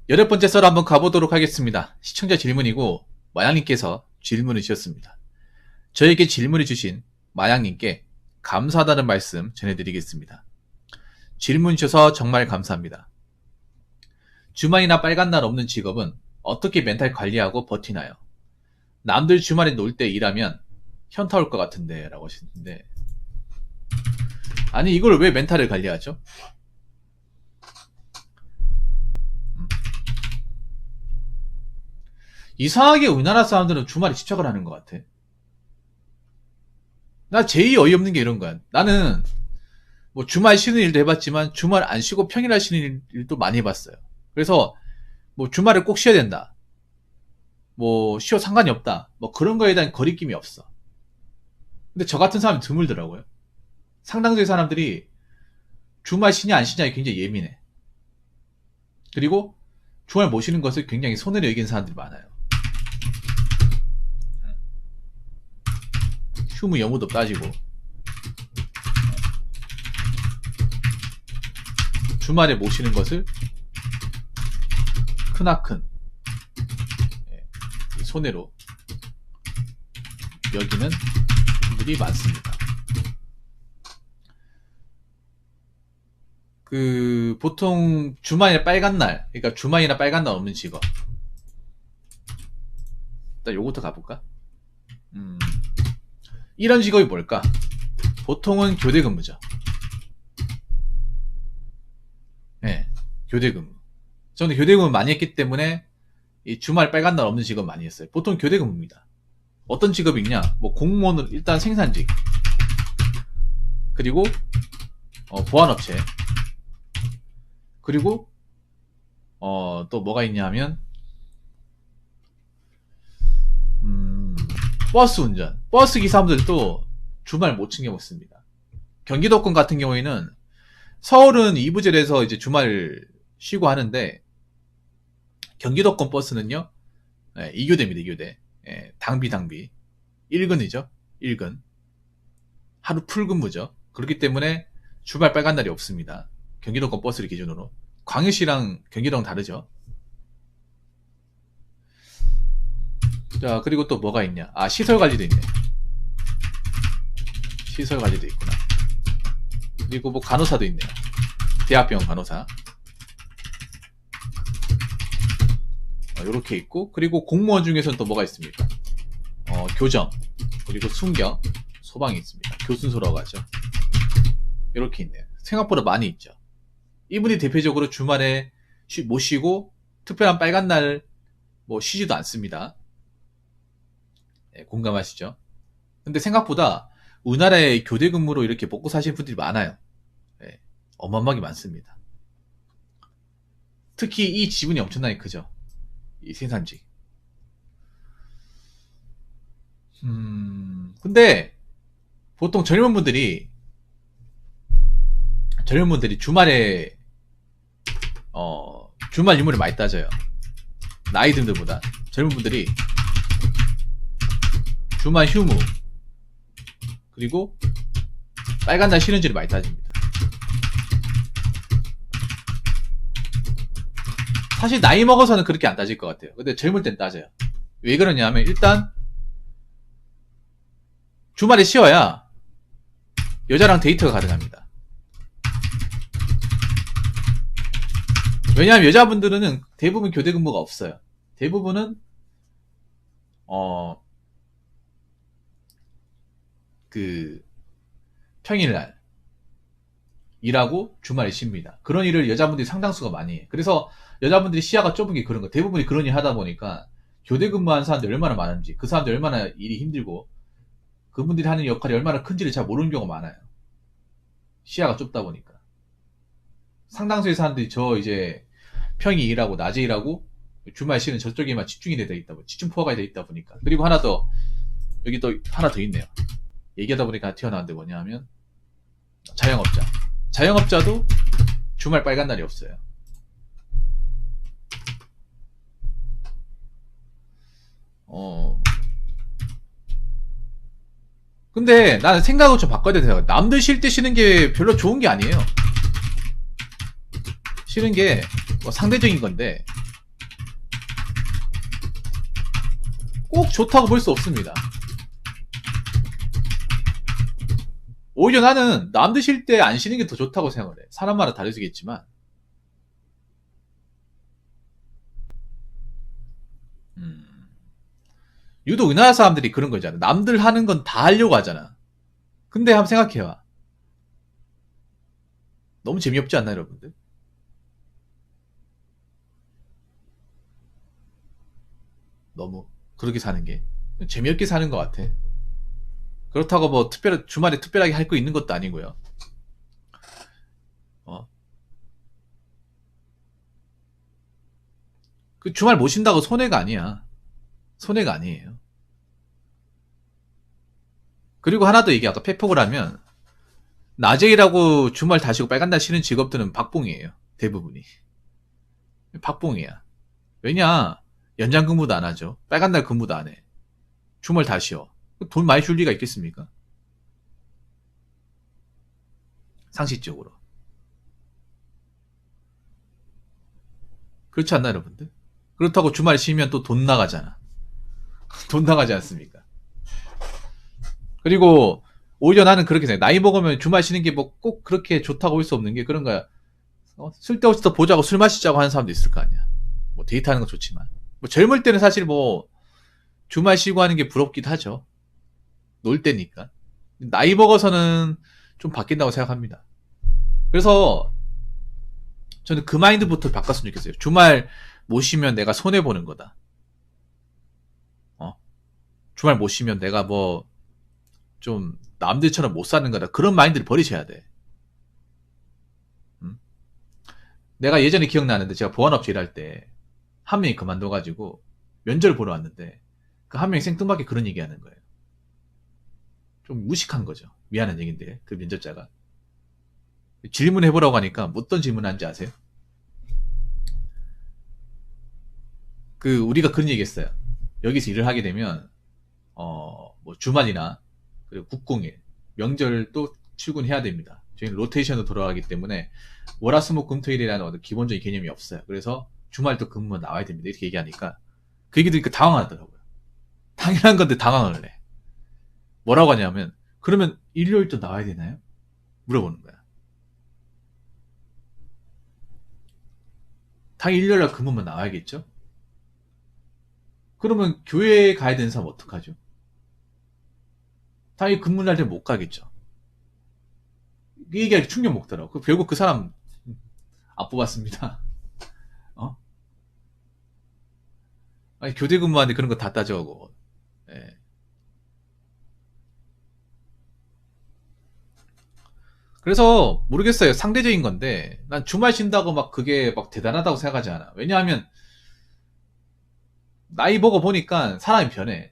8번째 썰 한번 가보도록 하겠습니다. 시청자 질문이고 마양님께서 질문을 주셨습니다. 저에게 질문을 주신 마양님께 감사하다는 말씀 전해드리겠습니다. 질문 주셔서 정말 감사합니다. 주말이나 빨간 날 없는 직업은 어떻게 멘탈 관리하고 버티나요? 남들 주말에 놀 때 일하면 현타 올 것 같은데 라고 하셨는데, 아니 이걸 왜 멘탈을 관리하죠? 이상하게 우리나라 사람들은 주말에 집착을 하는 것 같아. 나 제일 어이없는 게 이런 거야. 나는 뭐 주말 쉬는 일도 해봤지만 주말 안 쉬고 평일날 쉬는 일도 많이 해봤어요. 그래서 뭐 주말에 꼭 쉬어야 된다, 뭐 쉬어 상관이 없다, 뭐 그런 거에 대한 거리낌이 없어. 근데 저 같은 사람이 드물더라고요. 상당수의 사람들이 주말 쉬냐 안 쉬냐에 굉장히 예민해. 그리고 주말 못 쉬는 것을 굉장히 손해로 여기는 사람들이 많아요. 휴무 여무도 따지고 주말에 못 쉬는 것을 크나큰 손해로 여기는 분들이 많습니다. 보통 주말이나 빨간 날, 그러니까 주말이나 빨간 날 없는 직업. 일단 요거부터 가볼까? 이런 직업이 뭘까? 보통은 교대 근무죠. 네, 교대 근무. 저는 교대 근무 많이 했기 때문에 이 주말 빨간 날 없는 직업 많이 했어요. 보통 교대 근무입니다. 어떤 직업이 있냐? 뭐 공무원은 일단 생산직, 그리고 보안업체, 그리고 또 뭐가 있냐 하면 버스 운전, 버스 기사분들도 주말 못 챙겨 먹습니다. 경기도권 같은 경우에는 서울은 이부제에서 이제 주말 쉬고 하는데, 경기도권 버스는요, 2교대입니다. 2교대. 당비 1근이죠. 1근. 하루 풀근무죠. 그렇기 때문에 주말 빨간 날이 없습니다. 경기도권 버스를 기준으로. 광역시랑 경기도랑 다르죠. 자, 그리고 또 뭐가 있냐? 아, 시설관리도 있네. 시설관리도 있구나. 그리고 뭐 간호사도 있네요. 대학병원 간호사. 요렇게 있고, 그리고 공무원 중에서는 또 뭐가 있습니까? 교정, 그리고 순경, 소방이 있습니다. 교순소라고 하죠. 요렇게 있네요. 생각보다 많이 있죠. 이분이 대표적으로 주말에 못 쉬고 특별한 빨간 날 뭐 쉬지도 않습니다. 공감하시죠? 근데 생각보다 우리나라의 교대 근무로 이렇게 먹고 사시는 분들이 많아요. 어마어마하게 많습니다. 특히 이 지분이 엄청나게 크죠. 이 생산직. 근데 보통 젊은 분들이 주말에 주말 유무를 많이 따져요. 나이 든들보다 젊은 분들이 주말 휴무, 그리고 빨간 날 쉬는지를 많이 따집니다. 사실 나이 먹어서는 그렇게 안 따질 것 같아요. 근데 젊을 땐 따져요. 왜 그러냐면, 일단 주말에 쉬어야 여자랑 데이트가 가능합니다. 왜냐하면 여자분들은 대부분 교대 근무가 없어요. 대부분은 평일날 일하고 주말에 쉽니다. 그런 일을 여자분들이 상당수가 많이 해요. 그래서 여자분들이 시야가 좁은 게 그런 거. 대부분이 그런 일 하다 보니까 교대 근무하는 사람들이 얼마나 많은지, 그 사람들이 얼마나 일이 힘들고 그분들이 하는 역할이 얼마나 큰지를 잘 모르는 경우가 많아요. 시야가 좁다 보니까. 상당수의 사람들이 이제 평일 일하고 낮에 일하고 주말 쉬는 저쪽에만 집중이 돼 있다 보니까, 집중 포화가 돼 있다 보니까. 그리고 하나 더, 여기 또 하나 더 있네요. 얘기하다 보니까 튀어나왔는데 뭐냐 하면, 자영업자도 주말 빨간 날이 없어요. 근데 나는 생각을 좀 바꿔야 돼요. 남들 쉴 때 쉬는 게 별로 좋은 게 아니에요. 쉬는 게 뭐 상대적인 건데, 꼭 좋다고 볼 수 없습니다. 오히려 나는 남들 쉴 때 안 쉬는 게 더 좋다고 생각을 해. 사람마다 다르겠지만. 유독 우리나라 사람들이 그런 거 있잖아. 남들 하는 건 다 하려고 하잖아. 근데 한번 생각해봐. 너무 재미없지 않나 여러분들? 너무 그렇게 사는 게 재미없게 사는 것 같아. 그렇다고 뭐 주말에 특별하게 할 거 있는 것도 아니고요. 그 주말 못 쉰다고 손해가 아니야. 손해가 아니에요. 그리고 하나 더 얘기할까? 팩폭을 하면 낮에 일하고 주말 다 쉬고 빨간 날 쉬는 직업들은 박봉이에요. 대부분이. 박봉이야. 왜냐? 연장 근무도 안 하죠. 빨간 날 근무도 안 해. 주말 다 쉬어. 돈 많이 줄 리가 있겠습니까? 상식적으로. 그렇지 않나 여러분들? 그렇다고 주말 쉬면 또 돈 나가잖아. 돈 나가지 않습니까? 그리고 오히려 나는 그렇게 생각해. 나이 먹으면 주말 쉬는 게 뭐 꼭 그렇게 좋다고 볼 수 없는 게 그런 거야. 쓸데없이 더 보자고 술 마시자고 하는 사람도 있을 거 아니야. 뭐 데이트하는 건 좋지만. 뭐 젊을 때는 사실 뭐 주말 쉬고 하는 게 부럽기도 하죠. 놀 때니까. 나이 먹어서는 좀 바뀐다고 생각합니다. 그래서 저는 그 마인드부터 바꿨으면 좋겠어요. 주말 못 쉬면 내가 손해보는 거다. 주말 못 쉬면 내가 뭐 좀 남들처럼 못 사는 거다. 그런 마인드를 버리셔야 돼. 내가 예전에 기억나는데 제가 보안업체 일할 때 한 명이 그만둬가지고 면접을 보러 왔는데 그 한 명이 생뚱맞게 그런 얘기 하는 거예요. 좀 무식한 거죠. 미안한 얘기인데 그 면접자가 질문해보라고 하니까 어떤 질문 하는지 아세요? 그 우리가 그런 얘기 했어요. 여기서 일을 하게 되면 뭐 주말이나 그리고 국공일 명절도 출근해야 됩니다. 저희는 로테이션으로 돌아가기 때문에 월화수목금토일이라는 어떤 기본적인 개념이 없어요. 그래서 주말도 근무 나와야 됩니다. 이렇게 얘기하니까 그 얘기 들으니까 당황하더라고요. 당연한 건데 당황을 해. 뭐라고 하냐면 그러면 일요일도 나와야 되나요? 물어보는 거야. 당연히 일요일날 근무만 나와야겠죠? 그러면 교회에 가야 되는 사람 어떡하죠? 당연히 근무날 때 못 가겠죠. 이 얘기가 충격 먹더라고. 결국 그 사람 안 뽑았습니다. 아니, 교대 근무하는데 그런 거 다 따져가고. 예. 그래서 모르겠어요. 상대적인 건데 난 주말 쉰다고 막 그게 막 대단하다고 생각하지 않아. 왜냐하면 나이 먹어 보니까 사람이 변해.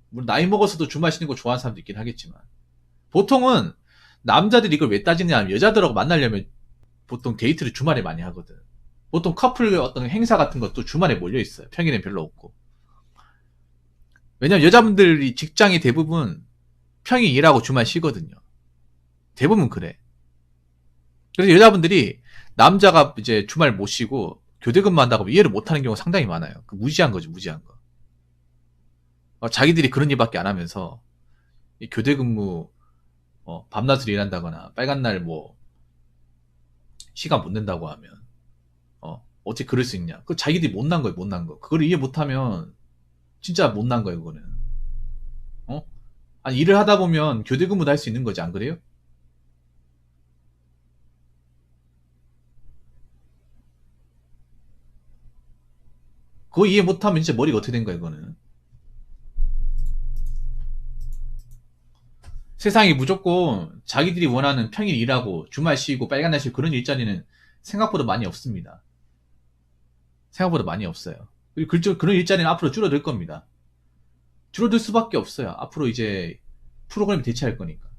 물론 나이 먹어서도 주말 쉬는 거 좋아하는 사람도 있긴 하겠지만 보통은 남자들이 이걸 왜 따지냐 하면 여자들하고 만나려면 보통 데이트를 주말에 많이 하거든. 보통 커플 어떤 행사 같은 것도 주말에 몰려 있어요. 평일엔 별로 없고. 왜냐면 여자분들이 직장이 대부분 평일 일하고 주말 쉬거든요. 대부분 그래. 그래서 여자분들이 남자가 이제 주말 못 쉬고 교대 근무한다고 이해를 못하는 경우가 상당히 많아요. 그 무지한 거죠, 무지한 거. 자기들이 그런 일밖에 안 하면서 이 교대 근무 밤낮을 일한다거나 빨간 날 뭐 시간 못 낸다고 하면 어떻게 그럴 수 있냐? 그 자기들이 못난 거예요, 못난 거. 그걸 이해 못하면 진짜 못난 거예요, 그거는. 아니 일을 하다 보면 교대 근무도 할 수 있는 거지, 안 그래요? 그거 이해 못하면 진짜 머리가 어떻게 된 거야, 이거는. 세상이 무조건 자기들이 원하는 평일 일하고 주말 쉬고 빨간 날 쉬고 그런 일자리는 생각보다 많이 없습니다. 생각보다 많이 없어요. 그리고 그런 일자리는 앞으로 줄어들 겁니다. 줄어들 수밖에 없어요. 앞으로 이제 프로그램이 대체할 거니까.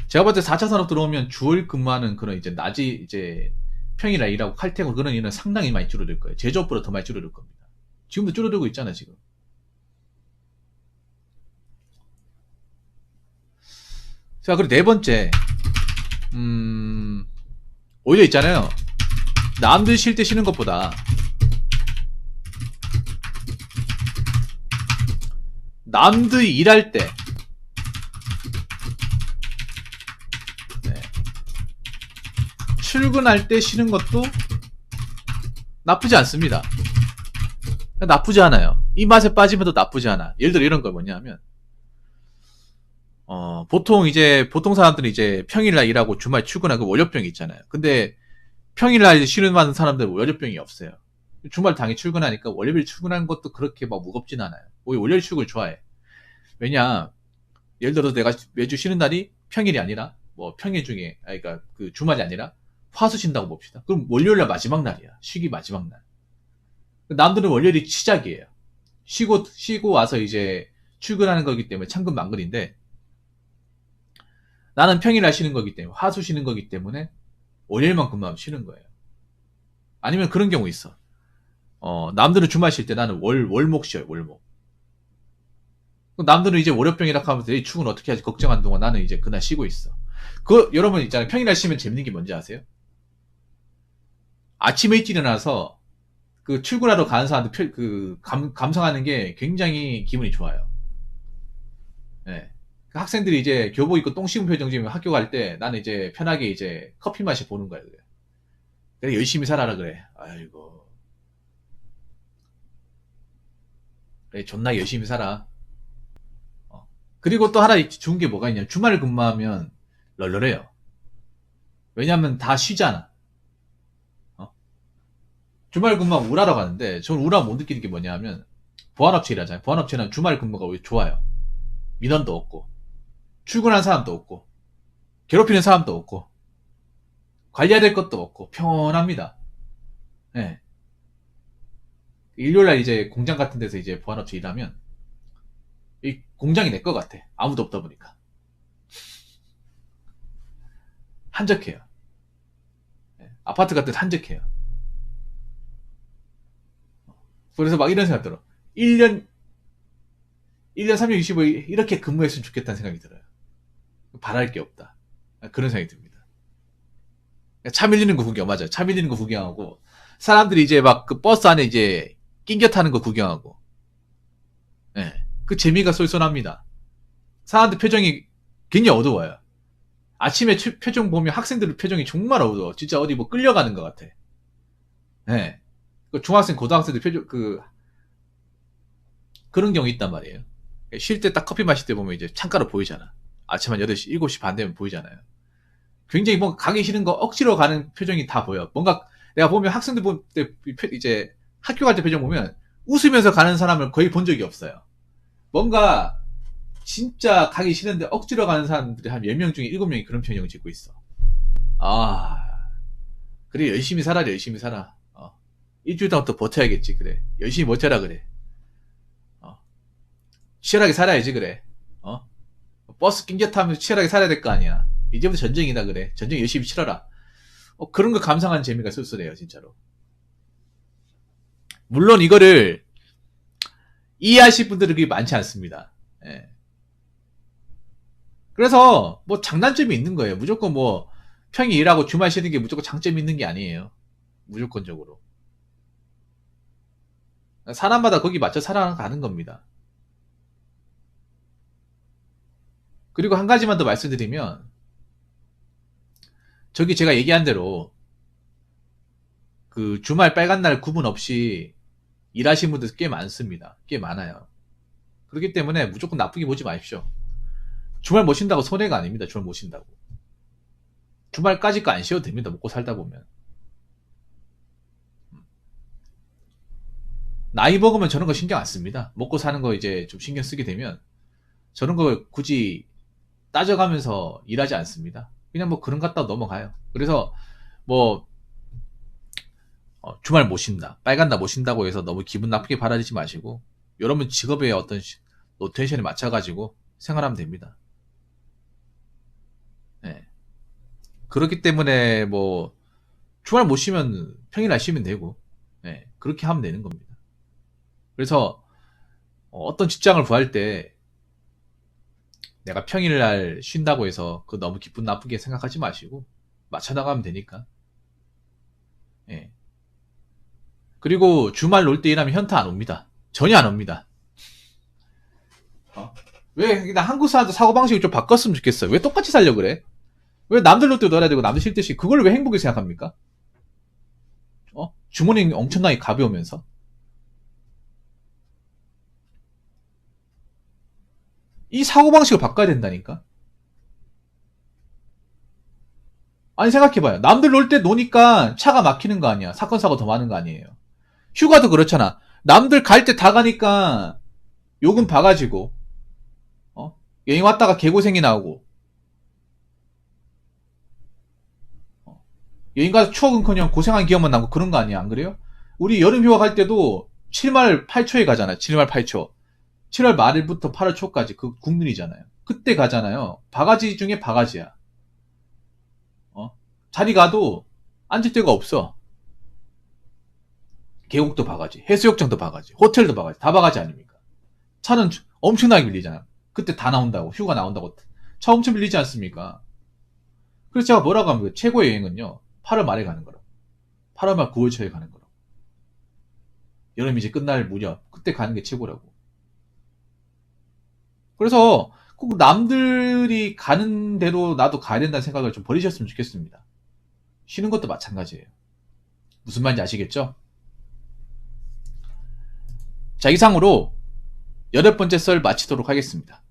제가 볼 때 4차 산업 들어오면 주월 근무하는 그런 이제 낮이 이제 평일날 일하고 칼퇴고 그런 일은 상당히 많이 줄어들 거예요. 제조업보다 더 많이 줄어들 겁니다. 지금도 줄어들고 있잖아, 지금. 자, 그리고 네 번째. 오히려 있잖아요. 남들 쉴 때 쉬는 것보다 남들이 일할 때, 네. 출근할 때 쉬는 것도 나쁘지 않습니다. 나쁘지 않아요. 이 맛에 빠지면 도 나쁘지 않아. 예를 들어 이런 거 뭐냐면, 보통 사람들은 이제 평일날 일하고 주말 출근하고 월요병이 있잖아요. 근데 평일날 쉬는 많은 사람들은 월요병이 없어요. 주말 당일 출근하니까 월요일 출근하는 것도 그렇게 막 무겁진 않아요. 오히려 월요일 출근을 좋아해. 왜냐, 예를 들어서 내가 매주 쉬는 날이 평일이 아니라, 뭐 평일 중에, 그러니까 그 주말이 아니라 화수 쉰다고 봅시다. 그럼 월요일날 마지막 날이야. 쉬기 마지막 날. 남들은 월요일이 시작이에요. 쉬고 와서 이제 출근하는 거기 때문에 천근만근인데, 나는 평일날 쉬는 거기 때문에, 화수 쉬는 거기 때문에 월요일만 근무하면 쉬는 거예요. 아니면 그런 경우 있어. 남들은 주말 쉴 때 나는 월목 쉬어요, 월목. 남들은 이제 월요병이라 하면서 내 출근 어떻게 하지 걱정한 동안 나는 이제 그날 쉬고 있어. 여러분 있잖아요. 평일날 쉬면 재밌는 게 뭔지 아세요? 아침에 일찍 일어나서 그 출근하러 가는 사람들 감상하는 게 굉장히 기분이 좋아요. 네. 그 학생들이 이제 교복 입고 똥 씹은 표정 지으면 학교 갈 때 나는 이제 편하게 이제 커피 마시 보는 거야. 그래 열심히 살아라 그래. 아이고. 그래 존나 열심히 살아. 그리고 또 하나 좋은 게 뭐가 있냐. 주말 근무하면 널널해요. 왜냐면 다 쉬잖아. 주말 근무하면 우울하러 가는데 저는 우울함 못 느끼는 게 뭐냐 하면 보안업체 일하잖아요. 보안업체는 주말 근무가 오히려 좋아요. 민원도 없고 출근한 사람도 없고 괴롭히는 사람도 없고 관리해야 될 것도 없고 편합니다. 네. 일요일날 이제 공장 같은 데서 이제 보안업체 일하면 이 공장이 내 것 같아. 아무도 없다 보니까 한적해요. 네. 아파트 같은 데 한적해요. 그래서 막 이런 생각 들어. 1년 365일 이렇게 근무했으면 좋겠다는 생각이 들어요. 바랄 게 없다. 그런 생각이 듭니다. 차 밀리는 거 구경, 맞아요. 차 밀리는 거 구경하고, 사람들이 이제 막 그 버스 안에 이제 낑겨 타는 거 구경하고, 예. 네. 그 재미가 쏠쏠합니다. 사람들 표정이 굉장히 어두워요. 아침에 표정 보면 학생들 표정이 정말 어두워. 진짜 어디 뭐 끌려가는 것 같아. 예. 네. 그 중학생, 고등학생들 표정, 그런 경우 있단 말이에요. 쉴 때 딱 커피 마실 때 보면 이제 창가로 보이잖아. 아침 한 8시, 7시 반 되면 보이잖아요. 굉장히 뭔가 가기 싫은 거 억지로 가는 표정이 다 보여. 뭔가 내가 보면 학생들 볼 때 이제 학교 갈 때 표정 보면 웃으면서 가는 사람을 거의 본 적이 없어요. 뭔가 진짜 가기 싫은데 억지로 가는 사람들이 한 10명 중에 7명이 그런 표정을 짓고 있어. 아, 그래 열심히 살아, 열심히 살아. 일주일 동안 또 버텨야겠지, 그래. 열심히 버텨라, 그래. 치열하게 살아야지, 그래. 버스 낑겨 타면서 치열하게 살아야 될 거 아니야. 이제부터 전쟁이다, 그래. 전쟁 열심히 치러라. 그런 거 감상하는 재미가 쏠쏠해요, 진짜로. 물론 이거를 이해하실 분들은 그게 많지 않습니다. 예. 그래서 뭐 장단점이 있는 거예요. 무조건 뭐 평일 일하고 주말 쉬는 게 무조건 장점이 있는 게 아니에요. 무조건적으로. 사람마다 거기 맞춰 살아가는 겁니다. 그리고 한 가지만 더 말씀드리면, 저기 제가 얘기한 대로 그 주말 빨간 날 구분 없이 일하시는 분들 꽤 많습니다. 꽤 많아요. 그렇기 때문에 무조건 나쁘게 보지 마십시오. 주말 못 쉰다고 손해가 아닙니다. 주말 못 쉰다고. 주말까지 거 안 쉬어도 됩니다. 먹고 살다 보면. 나이 먹으면 저런 거 신경 안 씁니다. 먹고 사는 거 이제 좀 신경 쓰게 되면 저런 거 굳이 따져가면서 일하지 않습니다. 그냥 뭐 그런 갖다 넘어가요. 그래서 뭐 주말 못 쉰다, 빨간 날 못 쉰다고 해서 너무 기분 나쁘게 바라지 마시고 여러분 직업의 어떤 로테이션에 맞춰가지고 생활하면 됩니다. 네. 그렇기 때문에 뭐 주말 못 쉬면 평일날 쉬면 되고, 네. 그렇게 하면 되는 겁니다. 그래서 어떤 직장을 구할 때 내가 평일날 쉰다고 해서 그 너무 기분 나쁘게 생각하지 마시고 맞춰 나가면 되니까. 예. 그리고 주말 놀 때 일하면 현타 안 옵니다. 전혀 안 옵니다. 왜 그냥 한국 사람들 사고방식을 좀 바꿨으면 좋겠어요. 왜 똑같이 살려고 그래? 왜 남들 놀 때 놀아야 되고 남들 쉴 때 쉬? 그걸 왜 행복이 생각합니까? 주머니 엄청나게 가벼우면서. 이 사고방식을 바꿔야 된다니까. 아니 생각해봐요. 남들 놀 때 노니까 차가 막히는 거 아니야. 사건 사고 더 많은 거 아니에요. 휴가도 그렇잖아. 남들 갈 때 다 가니까 요금 봐가지고 여행 왔다가 개고생이 나오고 여행 가서 추억은커녕 고생한 기억만 남고 그런 거 아니야. 안 그래요? 우리 여름 휴가 갈 때도 7말 8초에 가잖아요. 7말 8초. 7월 말일부터 8월 초까지 그 국룰이잖아요. 그때 가잖아요. 바가지 중에 바가지야. 자리 가도 앉을 데가 없어. 계곡도 바가지, 해수욕장도 바가지, 호텔도 바가지, 다 바가지 아닙니까? 차는 엄청나게 밀리잖아. 그때 다 나온다고, 휴가 나온다고. 차 엄청 밀리지 않습니까? 그래서 제가 뭐라고 하면 최고의 여행은요, 8월 말에 가는 거라고. 8월 말 9월 초에 가는 거라고. 여름이 이제 끝날 무렵, 그때 가는 게 최고라고. 그래서 꼭 남들이 가는 대로 나도 가야 된다는 생각을 좀 버리셨으면 좋겠습니다. 쉬는 것도 마찬가지예요. 무슨 말인지 아시겠죠? 자, 이상으로 8번째 썰 마치도록 하겠습니다.